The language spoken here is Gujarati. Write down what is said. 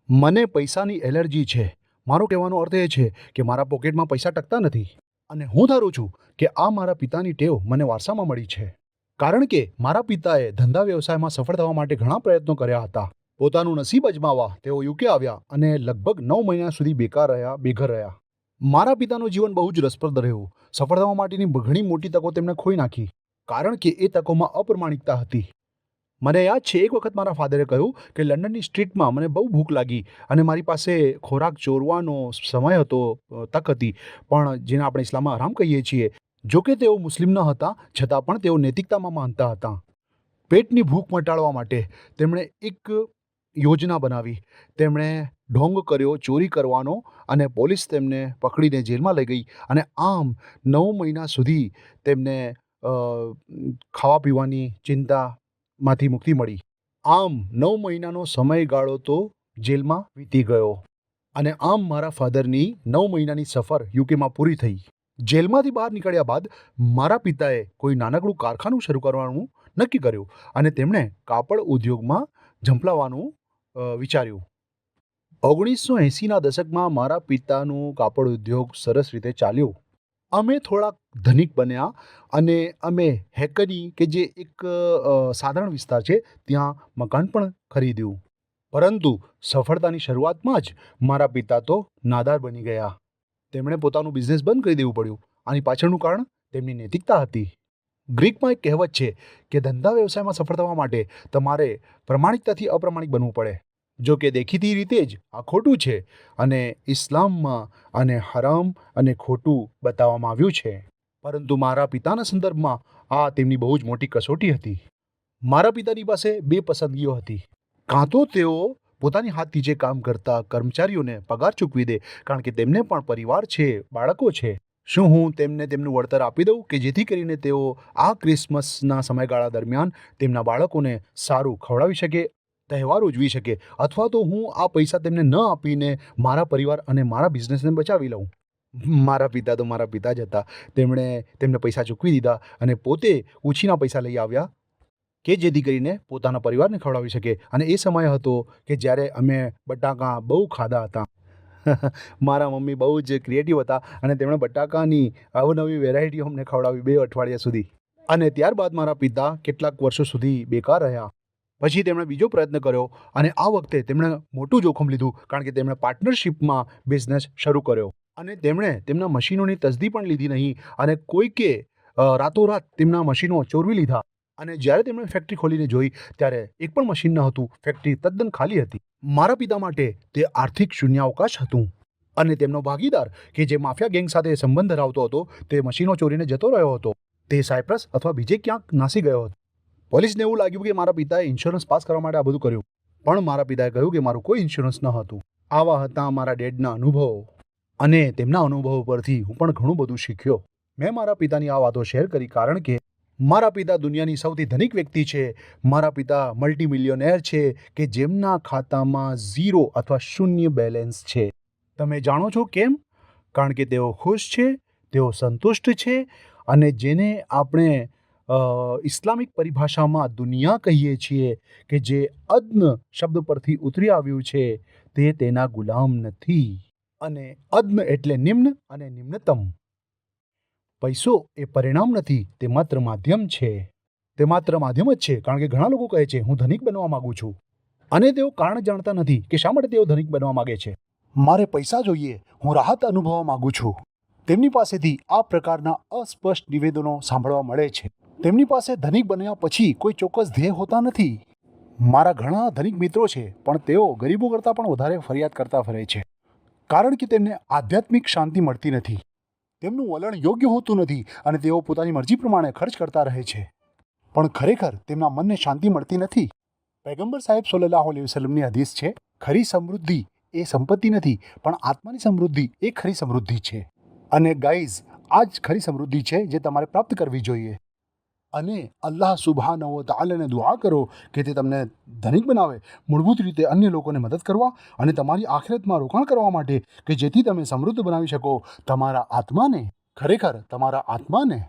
મને પૈસાની એલર્જી છે. મારો કહેવાનો અર્થ એ છે કે મારા પોકેટમાં પૈસા ટકતા નથી અને હું ધારું છું કે આ મારા પિતાની ટેવ મને વારસામાં મળી છે. કારણ કે મારા પિતાએ ધંધા વ્યવસાયમાં સફળ થવા માટે ઘણા પ્રયત્નો કર્યા હતા. પોતાનું નસીબ અજમાવવા તેઓ યુકે આવ્યા અને લગભગ 9 મહિના સુધી બેઘર રહ્યા. મારા પિતાનું જીવન બહુ જ રસપ્રદ રહ્યું. સફળ થવા માટેની ઘણી મોટી તકો તેમણે ખોઈ નાખી કારણ કે એ તકોમાં અપ્રમાણિકતા હતી. મને યાદ છે એક વખત મારા ફાધરે કહ્યું કે લંડનની સ્ટ્રીટમાં મને બહુ ભૂખ લાગી અને મારી પાસે ખોરાક ચોરવાનો સમય હતો, તક હતી, પણ જેને આપણે ઇસ્લામમાં હરામ કહીએ છીએ. જોકે તેઓ મુસ્લિમ ન હતા છતાં પણ તેઓ નૈતિકતામાં માનતા હતા. પેટની ભૂખ મટાડવા માટે તેમણે એક યોજના બનાવી. તેમણે ઢોંગ કર્યો ચોરી કરવાનો અને પોલીસ તેમને પકડીને જેલમાં લઈ ગઈ અને આમ 9 મહિના સુધી તેમને ખાવા પીવાની ચિંતામાંથી મુક્તિ મળી. આમ 9 મહિનાનો સમયગાળો તો જેલમાં વીતી ગયો અને આમ મારા ફાધરની 9 મહિનાની સફર યુકેમાં પૂરી થઈ. જેલમાંથી બહાર નીકળ્યા બાદ મારા પિતાએ કોઈ નાનકડું કારખાનું શરૂ કરવાનું નક્કી કર્યું અને તેમણે કાપડ ઉદ્યોગમાં ઝંપલાવવાનું વિચાર્યું. 1980ના દશકમાં મારા પિતાનું કાપડ ઉદ્યોગ સરસ રીતે ચાલ્યો. અમે થોડાક ધનિક બન્યા અને અમે હેકની કે જે એક સાધારણ વિસ્તાર છે ત્યાં મકાન પણ ખરીદ્યું. પરંતુ સફળતાની શરૂઆતમાં જ મારા પિતા તો નાદાર બની ગયા. તેમણે પોતાનું બિઝનેસ બંધ કરી દેવું પડ્યું. આની પાછળનું કારણ તેમની નૈતિકતા હતી. ગ્રીકમાં એક કહેવત છે કે ધંધા વ્યવસાયમાં સફળ થવા માટે તમારે પ્રમાણિકતાથી અપ્રમાણિક બનવું પડે. જો કે દેખીતી રીતે જ આ ખોટું છે અને ઇસ્લામમાં આને હરામ અને ખોટું બતાવવામાં આવ્યું છે. પરંતુ મારા પિતાના સંદર્ભમાં આ તેમની બહુ જ મોટી કસોટી હતી. મારા પિતાની પાસે 2 પસંદગીઓ હતી. કાં તો તેઓ પોતાની હાથ નીચે કામ કરતા કર્મચારીઓને પગાર ચૂકવી દે કારણ કે તેમને પણ પરિવાર છે, બાળકો છે. શું હું તેમને તેમનું વળતર આપી દઉં કે જેથી કરીને તેઓ આ ક્રિસમસના સમયગાળા દરમિયાન તેમના બાળકોને સારું ખવડાવી શકે, તહેવાર ઉજવી શકે, અથવા તો હું આ પૈસા તેમને ન આપીને મારા પરિવાર અને મારા બિઝનેસને બચાવી લઉં? મારા પિતા તો મારા પિતા જ હતા. તેમણે તેમને પૈસા ચૂકવી દીધા અને પોતે ઉછીના પૈસા લઈ આવ્યા કે જેથી કરીને પોતાના પરિવારને ખવડાવી શકે. અને એ સમય હતો કે જ્યારે અમે બટાકા બહુ ખાધા હતા. મારા મમ્મી બહુ જ ક્રિએટિવ હતા અને તેમણે બટાકાની અવનવી વેરાયટીઓ અમને ખવડાવી 2 અઠવાડિયા સુધી. અને ત્યારબાદ મારા પિતા કેટલાક વર્ષો સુધી બેકાર રહ્યા. પછી તેમણે બીજો પ્રયત્ન કર્યો અને આ વખતે તેમણે મોટું જોખમ લીધું કારણ કે તેમણે પાર્ટનરશિપમાં બિઝનેસ શરૂ કર્યો અને તેમણે તેમના મશીનોની તસદી પણ લીધી નહીં અને કોઈકે રાતોરાત તેમના મશીનો ચોરવી લીધા. અને જ્યારે તેમણે ફેક્ટરી ખોલીને જોઈ ત્યારે એક પણ મશીન ન હતું. ફેક્ટરી તદ્દન ખાલી હતી. મારા પિતા માટે તે આર્થિક શૂન્યાવકાશ હતું અને તેમનો ભાગીદાર કે જે માફિયા ગેંગ સાથે સંબંધ ધરાવતો હતો તે મશીનો ચોરીને જતો રહ્યો હતો. તે સાયપ્રસ અથવા બીજે ક્યાંક નાસી ગયો હતો. પોલીસને એવું લાગ્યું કે મારા પિતાએ ઇન્સ્યોરન્સ પાસ કરવા માટે આ બધું કર્યું, પણ મારા પિતાએ કહ્યું કે મારું કોઈ ઇન્સ્યોરન્સ ન હતું. આવા હતા મારા ડેડના અનુભવો અને તેમના અનુભવો પરથી હું પણ ઘણું બધું શીખ્યો. મેં મારા પિતાની આ વાતો શેર કરી કારણ કે મારા પિતા દુનિયાની સૌથી ધનિક વ્યક્તિ છે. મારા પિતા મલ્ટીમિલિયોનેર છે કે જેમના ખાતામાં 0 અથવા શૂન્ય બેલેન્સ છે. તમે જાણો છો કેમ? કારણ કે તેઓ ખુશ છે, તેઓ સંતુષ્ટ છે અને જેને આપણે ઇસ્લામિક પરિભાષામાં દુનિયા કહીએ છીએ કે જે અદ્ન શબ્દ પરથી ઉતરી આવ્યું છે, તે તેના ગુલામ નથી. અને અદ્ન એટલે નિમ્ન અને નિમ્નતમ. પૈસો એ પરિણામ નથી, તે માત્ર માધ્યમ છે. તે માત્ર માધ્યમ જ છે કારણ કે ઘણા લોકો કહે છે હું ધનિક બનવા માંગુ છું અને તેઓ કારણ જાણતા નથી કે શા માટે તેઓ ધનિક બનવા માંગે છે. મારે પૈસા જોઈએ, હું રાહત અનુભવવા માંગુ છું. તેમની પાસેથી આ પ્રકારના અસ્પષ્ટ નિવેદનો સાંભળવા મળે છે. તેમની પાસે ધનિક બન્યા પછી કોઈ ચોક્કસ ધ્યેય હોતા નથી. મારા ઘણા ધનિક મિત્રો છે પણ તેઓ ગરીબો કરતાં પણ વધારે ફરિયાદ કરતા ફરે છે કારણ કે તેમને આધ્યાત્મિક શાંતિ મળતી નથી. તેમનું વલણ યોગ્ય હોતું નથી અને તેઓ પોતાની મરજી પ્રમાણે ખર્ચ કરતા રહે છે પણ ખરેખર તેમના મનને શાંતિ મળતી નથી. પૈગંબર સાહેબ સલ્લલ્લાહુ અલૈહિ વસલ્લમની હદીસ છે, ખરી સમૃદ્ધિ એ સંપત્તિ નથી પણ આત્માની સમૃદ્ધિ એ ખરી સમૃદ્ધિ છે. અને ગાઈઝ, આ જ ખરી સમૃદ્ધિ છે જે તમારે પ્રાપ્ત કરવી જોઈએ. અને અલ્લાહ સુબ્હાનહુ વ તઆલાને દુઆ કરો કે તે તમને ધનિક બનાવે, મૂળભૂત રીતે અન્ય લોકોને મદદ કરવા અને તમારી આખિરતમાં રોકાણ કરવા માટે કે જેથી તમે સમૃદ્ધ બનાવી શકો તમારા આત્માને, ખરેખર તમારા આત્માને.